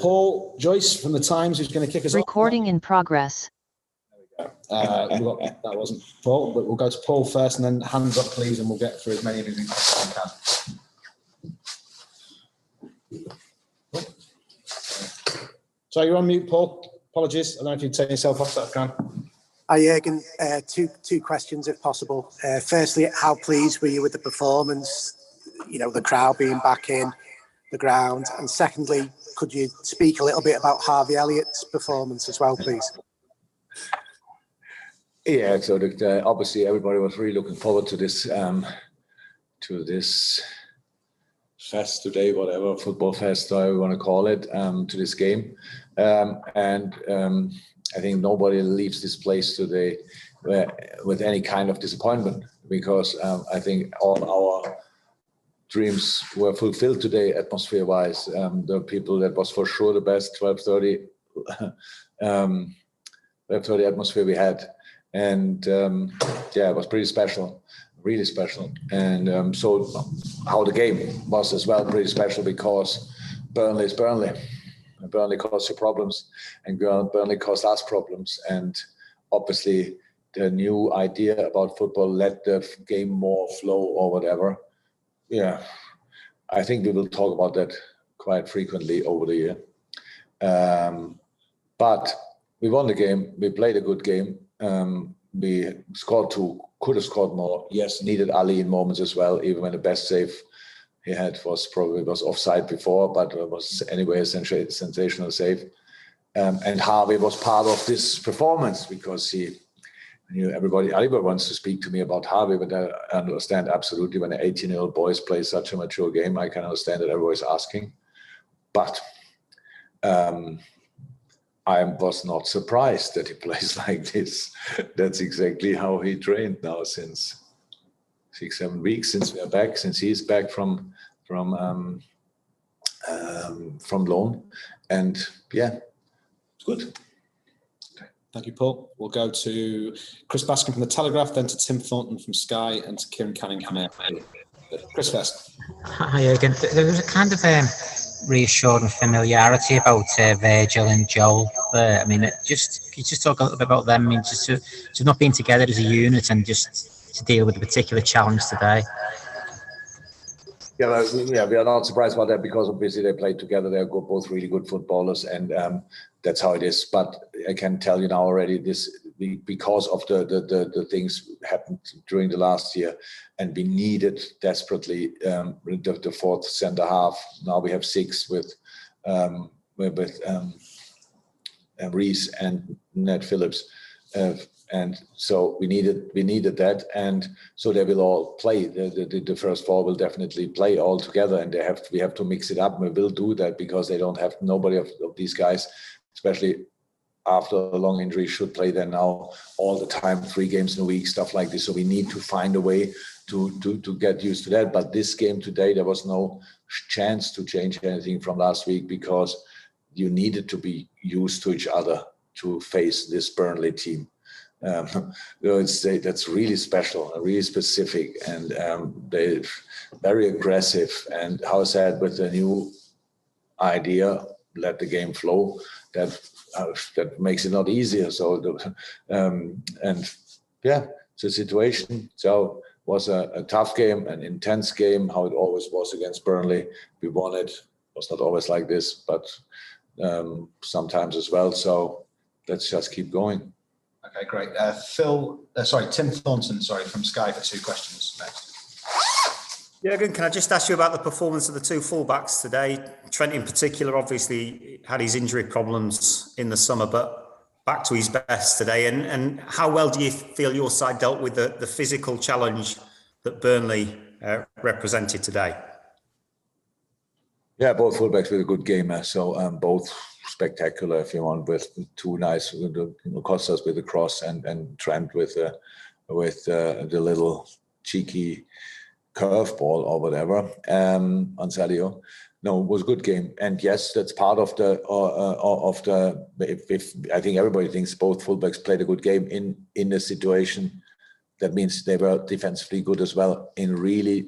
Paul Joyce from the Times, who's going to kick us off. Recording in progress. That wasn't Paul, but we'll go to Paul first, and then hands up, please, and we'll get through as many of you as we can. So you're on mute, Paul. Apologies. I don't know if you'd take yourself off that can. Hi, Jurgen. Two questions, if possible. Firstly, how pleased were you with the performance? You know, the crowd being back in the ground. And secondly, could you speak a little bit about Harvey Elliott's performance as well, please? Yeah, so obviously everybody was really looking forward to this fest today, whatever football fest I want to call it, to this game, I think nobody leaves this place today with any kind of disappointment, because I think all our dreams were fulfilled today, atmosphere-wise. The people, that was for sure the best 12:30 atmosphere we had, and yeah, it was pretty special, really special. And so how the game was as well, pretty special, because Burnley is Burnley. Burnley caused you problems, and Burnley caused us problems. And obviously, the new idea about football let the game more flow or whatever. Yeah, I think we will talk about that quite frequently over the year. But we won the game. We played a good game. We scored two, could have scored more. Yes, needed Ali in moments as well, even when the best save he had was offside before, but it was anyway a sensational save. And Harvey was part of this performance, because everybody wants to speak to me about Harvey, but I understand absolutely when 18-year-old boys play such a mature game, I can understand that everybody's asking. But I was not surprised that he plays like this. That's exactly how he trained now since 6-7 weeks, since we are back, since he's back from loan, and yeah, it's good. Okay. Thank you, Paul. We'll go to Chris Baskin from the Telegraph, then to Tim Thornton from Sky, and to Kieran Canning from Air. Chris first. Hi, Jurgen. There was a kind of reassuring familiarity about Virgil and Joel there. I mean, can you just talk a little bit about them? I mean, just to not being together as a unit and just to deal with a particular challenge today. Yeah, we are not surprised about that, because obviously they played together. They're both really good footballers, and that's how it is. But I can tell you now already, because of the things happened during the last year, and we needed desperately the fourth centre half. Now we have 6 with Reece and Ned Phillips. And so we needed that, and so they will all play. The first 4 will definitely play all together, and we have to mix it up. And we will do that, because they don't have, nobody of these guys, especially after a long injury, should play there now all the time, 3 games in a week, stuff like this. So we need to find a way to get used to that. But this game today, there was no chance to change anything from last week, because you needed to be used to each other to face this Burnley team. That's really special, really specific, and they're very aggressive. And how I said, with the new idea, let the game flow, that makes it not easier. So, and yeah, it's a situation. So it was a tough game, an intense game, how it always was against Burnley. We won it. It was not always like this, but sometimes as well. So let's just keep going. Okay, great. Tim Thornton, from Sky for 2 questions next. Jurgen, can I just ask you about the performance of the 2 fullbacks today? Trent in particular obviously had his injury problems in the summer, but back to his best today. And how well do you feel your side dealt with the physical challenge that Burnley represented today? Yeah, both fullbacks with a good game. So both spectacular, if you want, with 2 nice, Costas with the cross, and Trent with the little cheeky curveball or whatever on Sadio. No, it was a good game, and yes, that's part of the. If I think everybody thinks both fullbacks played a good game in the situation. That means they were defensively good as well in a really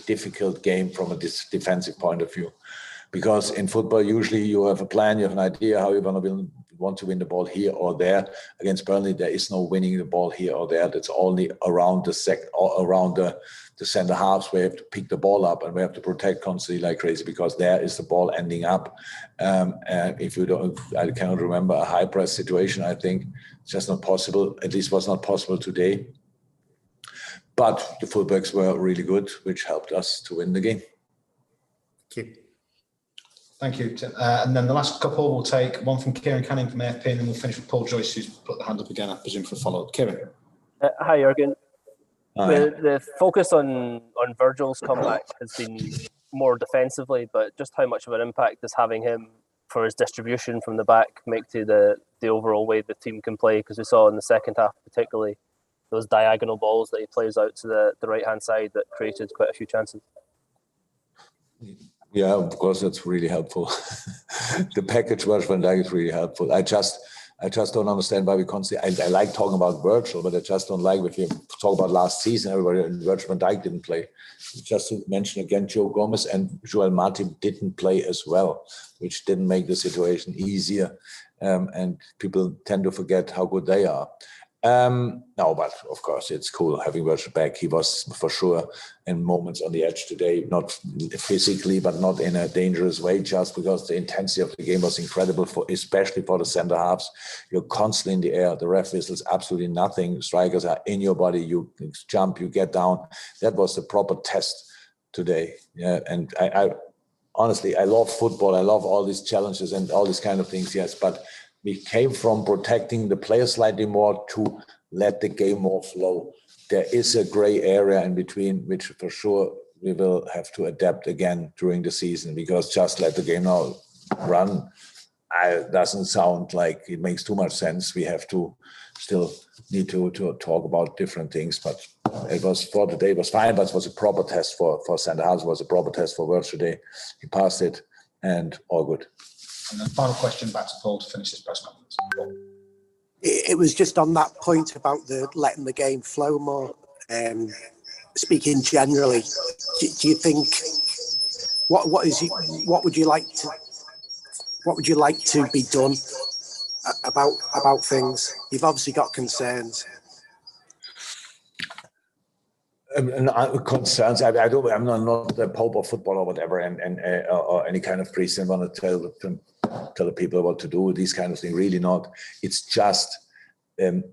difficult game from a defensive point of view, because in football, usually you have a plan, you have an idea how you're going to want to win the ball here or there. Against Burnley, there is no winning the ball here or there. That's only around the center halves where you have to pick the ball up and we have to protect constantly like crazy, because there is the ball ending up. If you don't, I cannot remember a high press situation. I think it's just not possible. At least was not possible today. But the fullbacks were really good, which helped us to win the game. Thank you. Thank you, Tim. And then the last couple, we'll take one from Kieran Canning from AFP, and then we'll finish with Paul Joyce, who's put the hand up again, I presume, for a follow-up. Kieran. Hi, Jurgen. Hi. The focus on Virgil's comeback has been more defensively, but just how much of an impact does having him for his distribution from the back make to the overall way the team can play? Because we saw in the second half, particularly, those diagonal balls that he plays out to the right-hand side that created quite a few chances. Yeah, of course, that's really helpful. The package Virgil van Dijk is really helpful. I just don't understand why we constantly. I like talking about Virgil, but I just don't like if you talk about last season. Everybody, Virgil van Dijk didn't play. Just to mention again, Joe Gomez and Joel Matip didn't play as well, which didn't make the situation easier. And people tend to forget how good they are. No, but of course it's cool having Virgil back. He was for sure in moments on the edge today, not physically, but not in a dangerous way, just because the intensity of the game was incredible, especially for the center halves. You're constantly in the air. The ref whistles absolutely nothing. Strikers are in your body. You jump, you get down. That was the proper test today. Yeah, and I honestly, I love football. I love all these challenges and all these kind of things. Yes, but we came from protecting the players slightly more to let the game more flow. There is a gray area in between, which for sure we will have to adapt again during the season, because just let the game now run doesn't sound like it makes too much sense. We have to still need to talk about different things, but it was for today, it was fine, but it was a proper test for center halves, was a proper test for Virgil today. He passed it and all good. And then final question back to Paul to finish his press conference. It was just on that point about letting the game flow more. Speaking generally, do you think what would you like to be done about things? You've obviously got concerns. Concerns. I'm not the Pope of football or whatever, or any kind of priest and want to tell the people what to do. These kind of things, really not. It's just when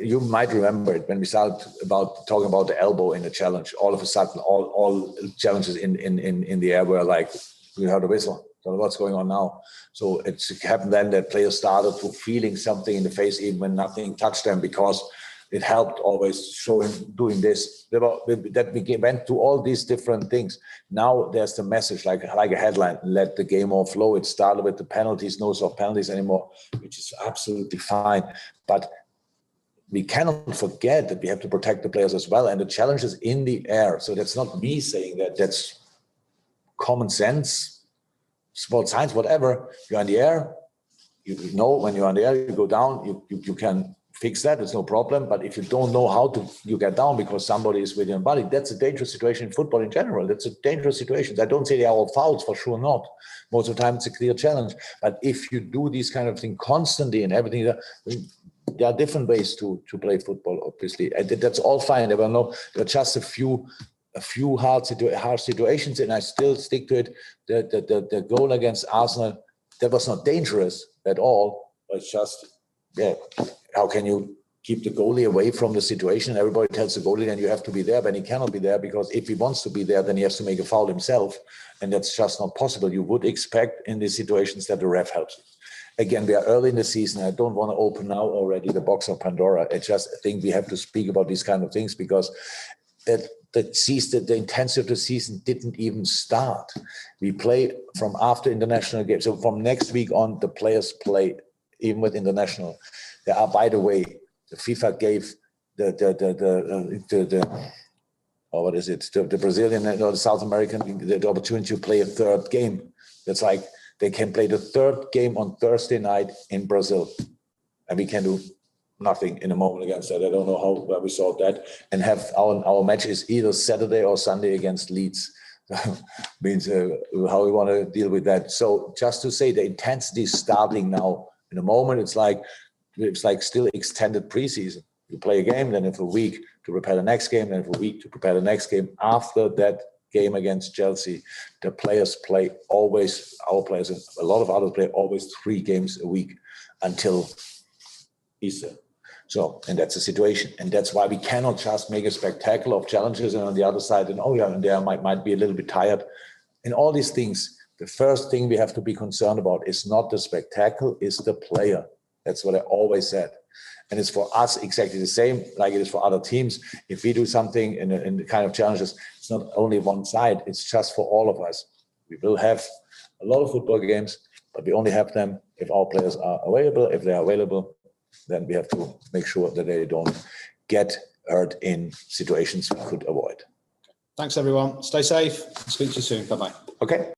you might remember it, when we started about talking about the elbow in the challenge, all of a sudden all challenges in the air were like, we heard a whistle. So what's going on now? So it happened then that players started to feeling something in the face even when nothing touched them, because it helped always showing doing this. That we went to all these different things. Now there's the message like a headline: let the game all flow. It started with the penalties, no soft penalties anymore, which is absolutely fine. But we cannot forget that we have to protect the players as well. And the challenge is in the air. So that's not me saying that. That's common sense, sports science, whatever. You're in the air. You know when you're in the air, you go down. You can fix that, it's no problem. But if you don't know how to, you get down because somebody is with your body. That's a dangerous situation in football in general. That's a dangerous situation. I don't say they are all fouls, for sure not. Most of the time it's a clear challenge. But if you do these kind of things constantly and everything, there are different ways to play football, obviously. That's all fine. There were just a few harsh situations, and I still stick to it. The goal against Arsenal, that was not dangerous at all. It's just, yeah, how can you keep the goalie away from the situation? Everybody tells the goalie, then you have to be there, but he cannot be there, because if he wants to be there, then he has to make a foul himself, and that's just not possible. You would expect in these situations that the ref helps. Again, we are early in the season. I don't want to open now already the box of Pandora. I just think we have to speak about these kind of things, because the intensity of the season didn't even start. We play from after international games. So from next week on, the players play even with international. There are, by the way, the FIFA gave the Brazilian or the South American the opportunity to play a third game. That's like they can play the third game on Thursday night in Brazil, and we can do nothing in a moment against that. I don't know where we saw that, and have our match is either Saturday or Sunday against Leeds. means how we want to deal with that. So just to say, the intensity is starting now. In a moment, it's like still extended preseason. You play a game, then have a week to prepare the next game, then have a week to prepare the next game. After that game against Chelsea, the players play always, our players and a lot of others play always 3 games a week until Easter. So, and that's the situation. And that's why we cannot just make a spectacle of challenges and on the other side, and and they might be a little bit tired. And all these things, the first thing we have to be concerned about is not the spectacle, is the player. That's what I always said. And it's for us exactly the same like it is for other teams. If we do something in the kind of challenges, it's not only one side, it's just for all of us. We will have a lot of football games, but we only have them if our players are available. If they are available, then we have to make sure that they don't get hurt in situations we could avoid. Thanks, everyone. Stay safe. Speak to you soon. Bye-bye. Okay.